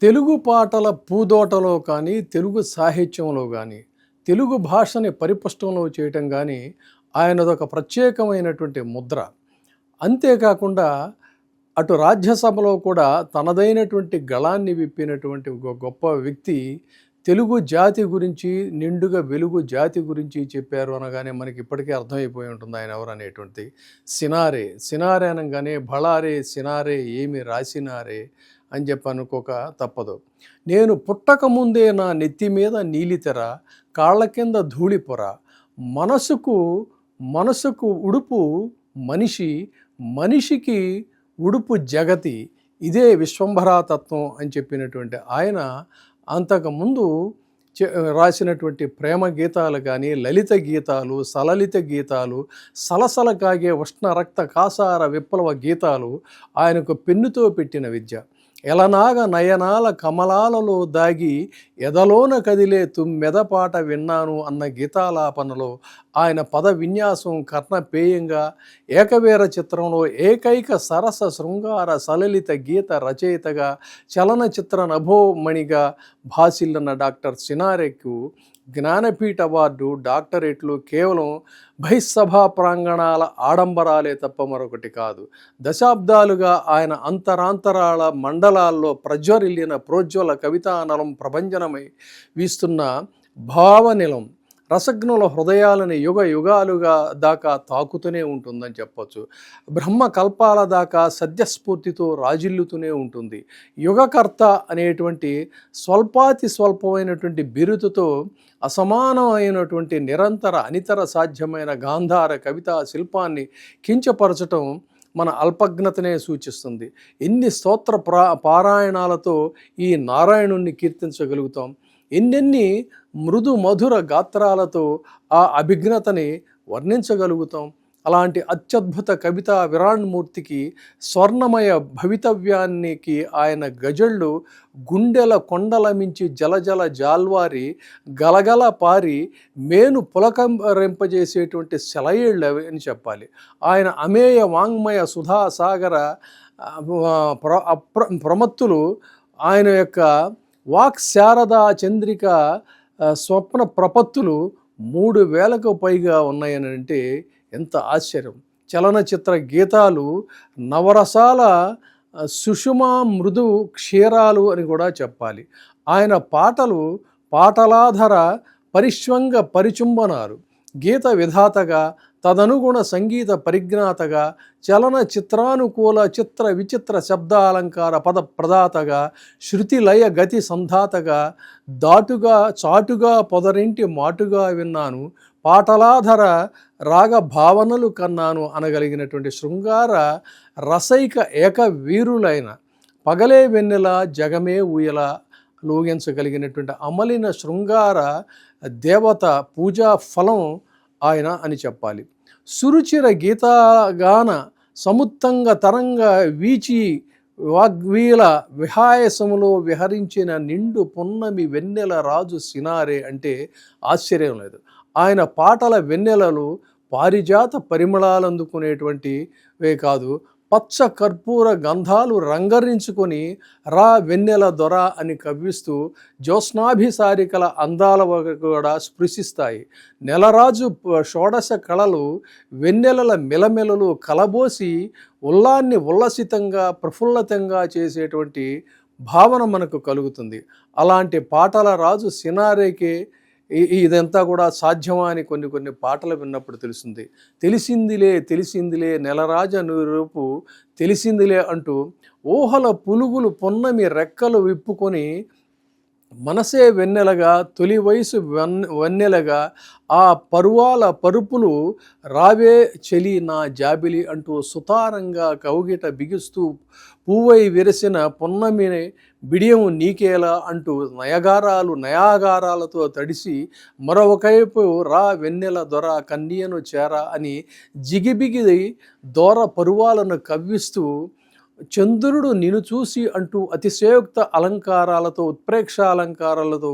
తెలుగు పాటల పూదోటలో కానీ, తెలుగు సాహిత్యంలో గానీ, తెలుగు భాషని పరిపుష్టంలో చేయటం గానీ, ఆయనదొక ప్రత్యేకమైనటువంటి ముద్ర. అంతేకాకుండా అటు రాజ్యసభలో కూడా తనదైనటువంటి గళాన్ని విప్పినటువంటి ఒక గొప్ప వ్యక్తి. తెలుగు జాతి గురించి, నిండుగా వెలుగు జాతి గురించి చెప్పారు అనగానే మనకి ఇప్పటికే అర్థమైపోయి ఉంటుంది ఆయన ఎవరనేటువంటిది. సినారే, సినారే అనంగానే బళారే సినారే ఏమి రాసినారే అని చెప్పి అనుకోక తప్పదు. నేను పుట్టకముందే నా నెత్తి మీద నీలితెర, కాళ్ళ కింద ధూళిపొర, మనసుకు మనసుకు ఉడుపు మనిషి, మనిషికి ఉడుపు జగతి, ఇదే విశ్వంభరాతత్వం అని చెప్పినటువంటి ఆయన అంతకుముందు రాసినటువంటి ప్రేమ గీతాలు కానీ, లలిత గీతాలు, సలలిత గీతాలు, సలసల కాగే ఉష్ణ రక్త కాసార విప్లవ గీతాలు ఆయనకు పెన్నుతో పెట్టిన విద్య. ఎలనాగ నయనాల కమలాలలో దాగి ఎదలోన కదిలే తుమ్మెదపాట విన్నాను అన్న గీతాలాపనలో ఆయన పద విన్యాసం కర్ణపేయంగా, ఏకవీర చిత్రంలో ఏకైక సరస శృంగార సలలిత గీత రచయితగా, చలనచిత్ర నభోమణిగా భాసిల్లిన డాక్టర్ సినారెకు జ్ఞానపీఠ అవార్డు, డాక్టరేట్లు కేవలం బహిస్సభా ప్రాంగణాల ఆడంబరాలే తప్ప మరొకటి కాదు. దశాబ్దాలుగా ఆయన అంతరాంతరాల మండలాల్లో ప్రజ్వరిల్లిన ప్రోజ్వల కవితానలం ప్రభంజనమై వీస్తున్న భావనిలం రసజ్ఞుల హృదయాలని యుగ యుగాలుగా దాకా తాకుతూనే ఉంటుందని చెప్పొచ్చు. బ్రహ్మ కల్పాల దాకా సద్యస్ఫూర్తితో రాజిల్లుతూనే ఉంటుంది. యుగకర్త అనేటువంటి స్వల్పాతి స్వల్పమైనటువంటి బిరుదుతో అసమానమైనటువంటి నిరంతర అనితర సాధ్యమైన గాంధార కవితా శిల్పాన్ని కించపరచటం మన అల్పజ్ఞతనే సూచిస్తుంది. ఎన్ని స్తోత్ర పారాయణాలతో ఈ నారాయణుణ్ణి కీర్తించగలుగుతాం, ఎన్నెన్ని మృదు మధుర గాత్రాలతో ఆ అభిజ్ఞతని వర్ణించగలుగుతాం. అలాంటి అత్యద్భుత కవితా విరాణ్మూర్తికి స్వర్ణమయ భవితవ్యానికి ఆయన గజళ్ళు గుండెల కొండల మించి జలజల జాల్వారి గలగల పారి మేను పులకంరింపజేసేటువంటి సెలయేళ్ళు అని చెప్పాలి. ఆయన అమేయ వాంగ్మయ సుధాసాగర ప్రమత్తులు, ఆయన యొక్క వాక్ శారదా చంద్రిక స్వప్న ప్రపత్తులు 3000కు పైగా ఉన్నాయని అంటే ఎంత ఆశ్చర్యం. చలనచిత్ర గీతాలు నవరసాల సుషుమా మృదు క్షీరాలు అని కూడా చెప్పాలి. ఆయన పాటలు పాటలాధర పరిష్వంగ పరిచుంబనాలు, గీత విధాతగా, తదనుగుణ సంగీత పరిజ్ఞాతగా, చలన చిత్రానుకూల చిత్ర విచిత్ర శబ్దాలంకార పద ప్రదాతగా, శృతి లయ గతి సంధాతగా, దాటుగా చాటుగా పొదరింటి మాటుగా విన్నాను, పాటలాధర రాగ భావనలు కన్నాను అనగలిగినటువంటి శృంగార రసైక ఏక వీరులైన, పగలే వెన్నెల జగమే ఊయల లోగించగలిగినటువంటి అమలిన శృంగార దేవత పూజా ఫలం ఆయన అని చెప్పాలి. సురుచిర గీతాగాన సముత్తంగ తరంగ వీచి వాగ్వీల విహాయసములో విహరించిన నిండు పున్నమి వెన్నెల రాజు సినారే అంటే ఆశ్చర్యం లేదు. ఆయన పాటల వెన్నెలలు పారిజాత పరిమళాలందుకునేటువంటివే కాదు, పచ్చ కర్పూర గంధాలు రంగరించుకొని రా వెన్నెల దొర అని కవ్విస్తూ జ్యోత్స్నాభిసారికల అందాల కూడా స్పృశిస్తాయి. నెలరాజు షోడశ కళలు వెన్నెలల మెలమెలలు కలబోసి ఉల్లాన్ని ఉల్లసితంగా ప్రఫుల్లతంగా చేసేటువంటి భావన మనకు కలుగుతుంది. అలాంటి పాటల రాజు సినారేకే ఇదంతా కూడా సాధ్యమా అని కొన్ని పాటలు విన్నప్పుడు తెలుస్తుంది. తెలిసిందిలే తెలిసిందిలే నెలరాజ రూపు తెలిసిందిలే అంటూ ఊహల పులుగులు పొన్నమి రెక్కలు విప్పుకొని మనసే వెన్నెలగా, తొలి వయసు వన్నెలగా, ఆ పరువాల పరుపులు రావే చెలి నా జాబిలి అంటూ సుతారంగా కౌగిట బిగిస్తూ పువ్వై విరసిన పొన్నమిని బిడియం నీకేలా అంటూ నయాగారాలతో తడిసి మరొకవైపు రా వెన్నెల దొర కన్యను చేరా అని జిగిబిగి దొర పరువాలను కవ్విస్తూ చంద్రుడు నిన్ను చూసి అంటూ అతిశయోక్త అలంకారాలతో, ఉత్ప్రేక్ష అలంకారాలతో,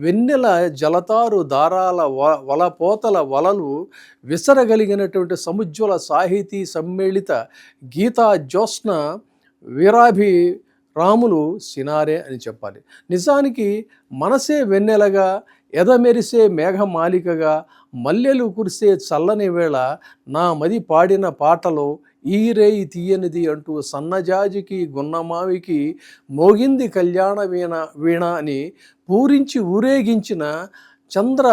వెన్నెల జలతారు దారాల వలపోతల వలలు విసరగలిగినటువంటి సముజ్వల సాహితీ సమ్మేళిత గీతా జ్యోత్స్న వీరాభి రాములు సినారే అని చెప్పాలి. నిజానికి మనసే వెన్నెలగా, ఎదమెరిసే మేఘమాలికగా, మల్లెలు కురిసే చల్లని వేళ నా మది పాడిన పాటలో ఈ రేయి తీయనిది అంటూ సన్నజాజికి గున్నమావికి మోగింది కళ్యాణ వీణ అని పూరించి ఊరేగించిన చంద్ర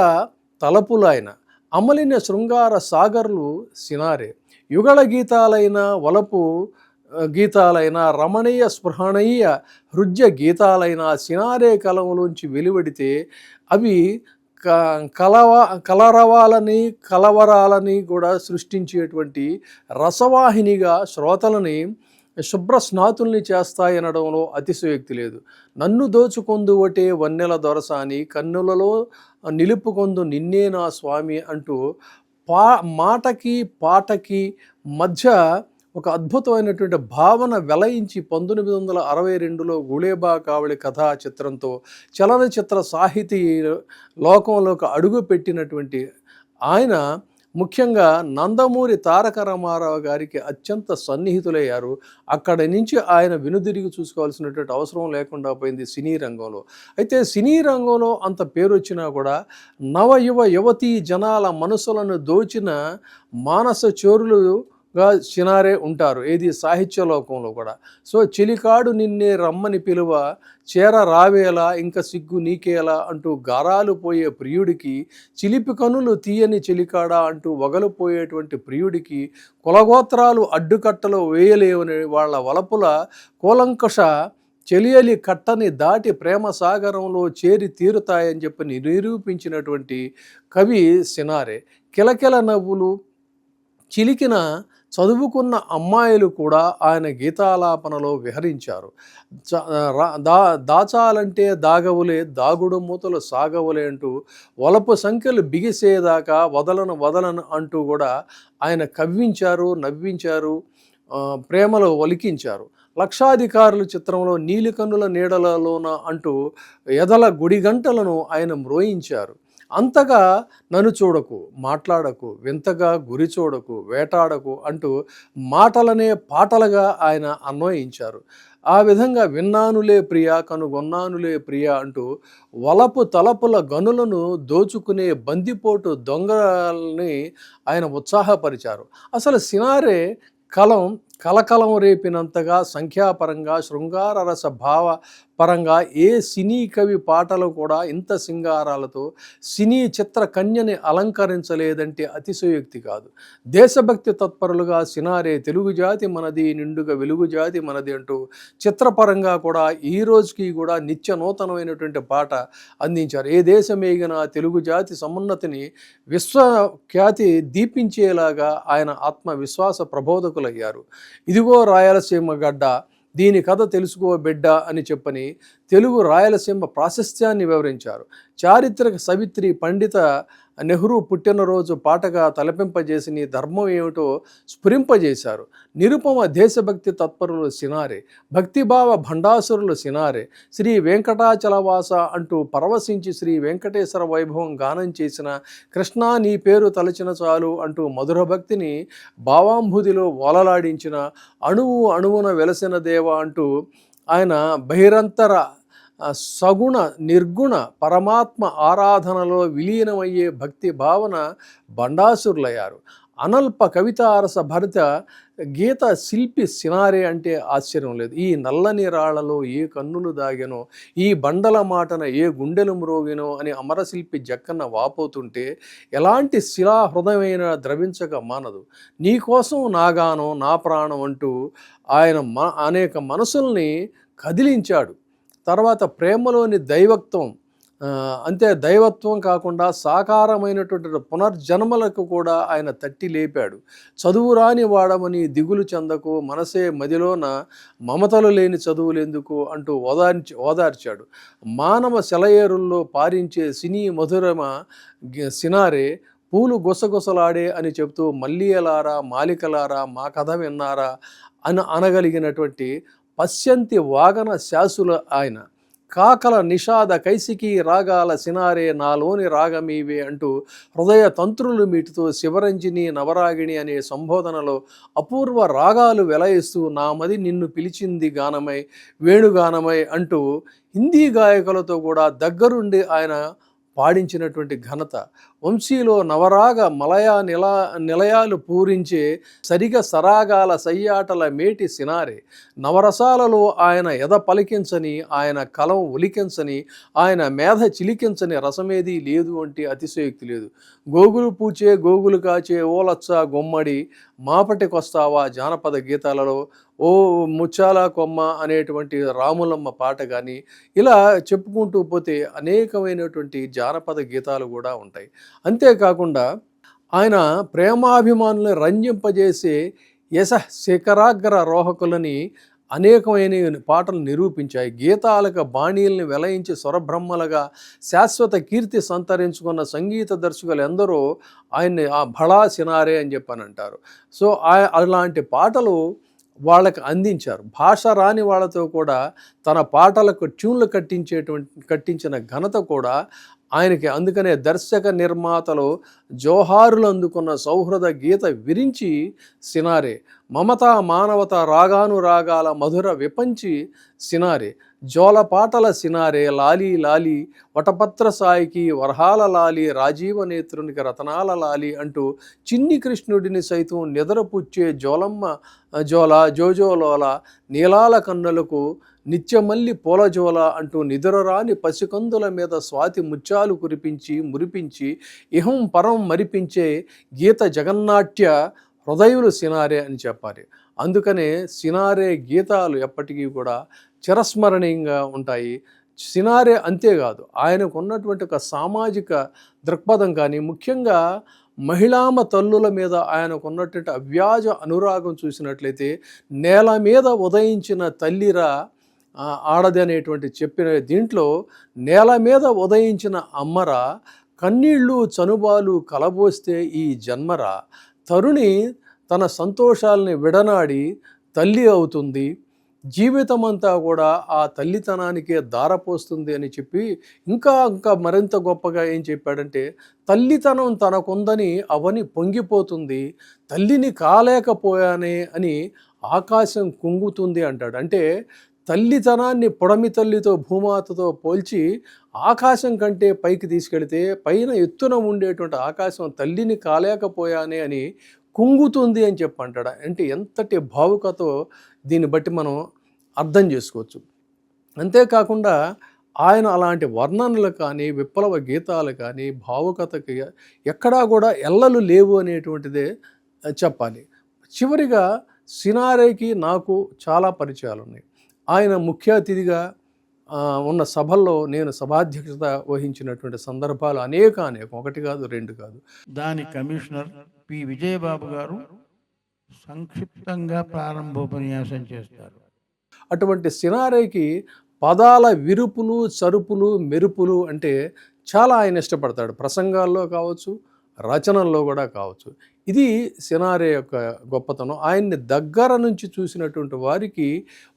తలపులాయన అమలిన శృంగార సాగర్లు సినారే. యుగళ గీతాలైన వలపు గీతాలైన రమణీయ స్పృహణీయ హృద్య గీతాలైన సినారే కలంలోంచి వెలువడితే అవి కలరవాలని కలవరాలని కూడా సృష్టించేటువంటి రసవాహినిగా శ్రోతలని శుభ్రస్నాతుల్ని చేస్తాయనడంలో అతిశయోక్తి లేదు. నన్ను దోచుకొందువటే వన్నెల దొరసాని కన్నులలో నిలుపుకొందు నిన్నే నా స్వామి అంటూ మాటకి పాటకి మధ్య ఒక అద్భుతమైనటువంటి భావన వెలయించి 1962లో గుళేబా కావళి కథా చిత్రంతో చలనచిత్ర సాహితీ లోకంలోకి అడుగు పెట్టినటువంటి ఆయన ముఖ్యంగా నందమూరి తారక రామారావు గారికి అత్యంత సన్నిహితులయ్యారు. అక్కడి నుంచి ఆయన వెనుదిరిగి చూసుకోవాల్సినటువంటి అవసరం లేకుండా పోయింది సినీ రంగంలో. అయితే సినీ రంగంలో అంత పేరు వచ్చినా కూడా యువతీ జనాల మనసులను దోచిన మానస చోరులుగా సినారే ఉంటారు, ఏది సాహిత్య లోకంలో కూడా. సో చెలికాడు నిన్నే రమ్మని పిలువ చేర రావేలా ఇంక సిగ్గు నీకేలా అంటూ గారాలు పోయే ప్రియుడికి, చిలిపి కనులు తీయని చెలికాడా అంటూ వగలుపోయేటువంటి ప్రియుడికి, కులగోత్రాలు అడ్డుకట్టలు వేయలేవని వాళ్ళ వలపుల కూలంకష చెలియలి కట్టని దాటి ప్రేమ సాగరంలో చేరి తీరుతాయని చెప్పి నిరూపించినటువంటి కవి సినారే. కిలకిల నవ్వులు చిలికిన చదువుకున్న అమ్మాయిలు కూడా ఆయన గీతాలాపనలో విహరించారు. దాచాలంటే దాగవులే, దాగుడు మూతలు సాగవులే అంటూ వలపు సంఖ్యలు బిగిసేదాకా వదలను అంటూ కూడా ఆయన కవ్వించారు, నవ్వించారు, ప్రేమలో ఒలికించారు. లక్షాధికారులు చిత్రంలో నీలికన్నుల నీడలలోన అంటూ ఎదల గుడిగంటలను ఆయన మ్రోయించారు. అంతగా నన్ను చూడకు, మాట్లాడకు, వింతగా గురి చూడకు, వేటాడకు అంటూ మాటలనే పాటలుగా ఆయన అన్వయించారు. ఆ విధంగా విన్నానులే ప్రియా కనుగొన్నానులే ప్రియా అంటూ వలపు తలపుల గనులను దోచుకునే బందిపోటు దొంగల్ని ఆయన ఉత్సాహపరిచారు. అసలు సినారే కలకలం రేపినంతగా సంఖ్యాపరంగా, శృంగార రస భావ పరంగా ఏ సినీ కవి పాటలు కూడా ఇంత సింగారాలతో సినీ చిత్ర కన్యని అలంకరించలేదంటే అతిశయోక్తి కాదు. దేశభక్తి తత్పరులుగా సినారే తెలుగు జాతి మనది, నిండుగా వెలుగు జాతి మనది అంటూ చిత్రపరంగా కూడా ఈ రోజుకి కూడా నిత్య నూతనమైనటువంటి పాట అందించారు. ఏ దేశమేగినా తెలుగు జాతి సమున్నతిని విశ్వఖ్యాతి దీపించేలాగా ఆయన ఆత్మవిశ్వాస ప్రబోధకులయ్యారు. ఇదిగో రాయలసీమ గడ్డ, దీని కథ తెలుసుకో బిడ్డ అని చెప్పని తెలుగు రాయలసీమ ప్రాశస్త్యాన్ని వివరించారు. చారిత్రక సవిత్రి పండిత నెహ్రూ పుట్టినరోజు పాటగా తలపింపజేసి నీ ధర్మం ఏమిటో స్ఫురింపజేశారు. నిరుపమ దేశభక్తి తత్పరులు సినారే, భక్తిభావ భండాసురులు సినారే, శ్రీ వెంకటాచలవాస అంటూ పరవశించి శ్రీ వెంకటేశ్వర వైభవం గానం చేసిన కృష్ణా నీ పేరు తలచిన చాలు అంటూ మధుర భక్తిని భావాంబుదిలో ఓలలాడించిన అణువు అణువున వెలసిన దేవ అంటూ ఆయన బహిరంతర సగుణ నిర్గుణ పరమాత్మ ఆరాధనలో విలీనమయ్యే భక్తి భావన బండాసురులయ్యారు. అనల్ప కవితారస భరిత గీత శిల్పి సినారే అంటే ఆశ్చర్యం లేదు. ఈ నల్లని రాళ్లలో ఏ కన్నులు దాగెనో, ఈ బండల మాటన ఏ గుండెలు మ్రోగినో అని అమరశిల్పి జక్కన్న వాపోతుంటే ఎలాంటి శిలా హృదయమైన ద్రవించక మానదు. నీకోసం నాగానం నా ప్రాణం అంటూ ఆయన అనేక మనసుల్ని కదిలించాడు. తర్వాత ప్రేమలోని దైవత్వం, అంతే దైవత్వం కాకుండా సాకారమైనటువంటి పునర్జన్మలకు కూడా ఆయన తట్టి లేపాడు. చదువు రాని వాడమని దిగులు చెందకు, మనసే మదిలోన మమతలు లేని చదువులెందుకు అంటూ ఓదార్చాడు. మానవ సెలయేరుల్లో పారించే సినీ మధురమ సినారే పూలు గుసగుసలాడే అని చెబుతూ మల్లియలారా మాలికలారా మా కథ విన్నారా అనగలిగినటువంటి పశ్యంతి వాగన శాసుల ఆయన. కాకల నిషాద కైసికి రాగాల సినారే నాలోని రాగమీవే అంటూ హృదయ తంత్రులు మీటుతూ శివరంజిని నవరాగిణి అనే సంబోధనలో అపూర్వ రాగాలు వెలయిస్తూ నామది నిన్ను పిలిచింది గానమై వేణుగానమై అంటూ హిందీ గాయకులతో కూడా దగ్గరుండి ఆయన పాడించినటువంటి ఘనత. వంశీలో నవరాగ నిలయాలు పూరించే సరిగ సరాగాల సయ్యాటల మేటి సినారే. నవరసాలలో ఆయన ఎద పలికించని, ఆయన కలం ఒలికించని, ఆయన మేధ చిలికించని రసమేదీ లేదు అంటే అతిశయోక్తి లేదు. గోగులు పూచే గోగులు కాచే ఓలచ్చ గుమ్మడి మాపటికొస్తావా జానపద గీతాలలో ఓ ముచ్చాల కొమ్మ అనేటువంటి రాములమ్మ పాట కానీ ఇలా చెప్పుకుంటూ పోతే అనేకమైనటువంటి జానపద గీతాలు కూడా ఉంటాయి. అంతేకాకుండా ఆయన ప్రేమాభిమానులను రంజింపజేసే శిఖరాగ్ర రోహకులని అనేకమైన పాటలు నిరూపించాయి. గీతాలకు బాణీల్ని వెలయించి స్వరబ్రహ్మలుగా శాశ్వత కీర్తి సంతరించుకున్న సంగీత దర్శకులు ఎందరో ఆయన్ని ఆ భళా సినారే అని చెప్పని అంటారు. సో అలాంటి పాటలు వాళ్ళకి అందించారు. భాష రాని వాళ్ళతో కూడా తన పాటలకు ట్యూన్లు కట్టించిన ఘనత కూడా ఆయనకి. అందుకనే దర్శక నిర్మాతలు జోహారులు అందుకున్న సౌహృద గీత విరించి సినారే. మమత మానవత రాగానురాగాల మధుర విపంచి సినారే. జోల పాటల సినారే. లాలి లాలి వటపత్ర సాయికి వరహాల లాలి రాజీవ నేత్రునికి రతనాల లాలి అంటూ చిన్ని కృష్ణుడిని సైతం నిద్రపుచ్చే జోలమ్మ జోల జోజోలోల నీలాల కన్నులకు నిత్యమల్లి పూలజోల అంటూ నిదురరాని పసికందుల మీద స్వాతి ముత్యాలు కురిపించి మురిపించి ఇహం పరం మరిపించే గీత జగన్నాట్య హృదయులు సినారే అని చెప్పాలి. అందుకనే సినారే గీతాలు ఎప్పటికీ కూడా చిరస్మరణీయంగా ఉంటాయి. సినారే అంతేకాదు, ఆయనకు ఉన్నటువంటి ఒక సామాజిక దృక్పథం కానీ, ముఖ్యంగా మహిళామ తల్లుల మీద ఆయనకు ఉన్నటువంటి అవ్యాజ అనురాగం చూసినట్లయితే నేల మీద ఉదయించిన తల్లిరా ఆడది అనేటువంటి చెప్పిన దీంట్లో నేల మీద ఉదయించిన అమ్మరా కన్నీళ్ళు చనుబాలు కలబోస్తే ఈ జన్మరా తరుణి తన సంతోషాలని విడనాడి తల్లి అవుతుంది, జీవితమంతా కూడా ఆ తల్లితనానికే దారపోస్తుంది అని చెప్పి ఇంకా మరింత గొప్పగా ఏం చెప్పాడంటే తల్లితనం తనకుందని అవని పొంగిపోతుంది, తల్లిని కాలేకపోయానే అని ఆకాశం కుంగుతుంది అంటాడు. అంటే తల్లితనాన్ని పొడమి తల్లితో భూమాతతో పోల్చి ఆకాశం కంటే పైకి తీసుకెళితే పైన ఎత్తున ఉండేటువంటి ఆకాశం తల్లిని కాలేకపోయానే అని కుంగుతుంది అని చెప్పంటాడు. అంటే ఎంతటి భావుకతో దీన్ని బట్టి మనం అర్థం చేసుకోవచ్చు. అంతేకాకుండా ఆయన అలాంటి వర్ణనలు కానీ విప్లవ గీతాలు కానీ భావుకతకి ఎక్కడా కూడా ఎల్లలు లేవు అనేటువంటిదే చెప్పాలి. చివరిగా సినారేకి నాకు చాలా పరిచయాలు ఉన్నాయి. ఆయన ముఖ్య అతిథిగా ఉన్న సభల్లో నేను సభాధ్యక్షత వహించినటువంటి సందర్భాలు అనేకం, ఒకటి కాదు రెండు కాదు. దాని కమిషనర్ పి విజయబాబు గారు సంక్షిప్తంగా ప్రారంభోపన్యాసం చేస్తారు. అటువంటి సినారేకి పదాల విరుపులు చరుపులు మెరుపులు అంటే చాలా ఆయన ఇష్టపడతాడు. ప్రసంగాల్లో కావచ్చు, రచనల్లో కూడా కావచ్చు. ఇది సినారే యొక్క గొప్పతనం. ఆయన్ని దగ్గర నుంచి చూసినటువంటి వారికి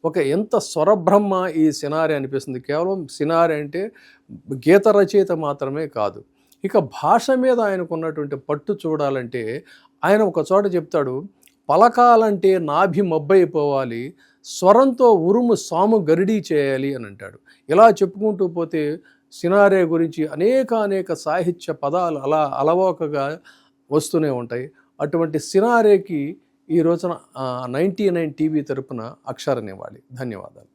ఒక ఎంత స్వరబ్రహ్మ ఈ సినారే అనిపిస్తుంది. కేవలం సినారే అంటే గీత రచయిత మాత్రమే కాదు, ఇక భాష మీద ఆయనకు ఉన్నటువంటి పట్టు చూడాలంటే ఆయన ఒక చోట చెప్తాడు, పలకాలంటే నాభి మబ్బైపోవాలి, స్వరంతో ఉరుము సాము గరిడీ చేయాలి అని అంటాడు. ఇలా చెప్పుకుంటూ పోతే సినారే గురించి అనేక సాహిత్య పదాలు అలా అలవోకగా వస్తూనే ఉంటాయి. అటువంటి సినారేకి ఈ రోజున 99 టీవీ తరపున అక్షరనివ్వాలి. ధన్యవాదాలు.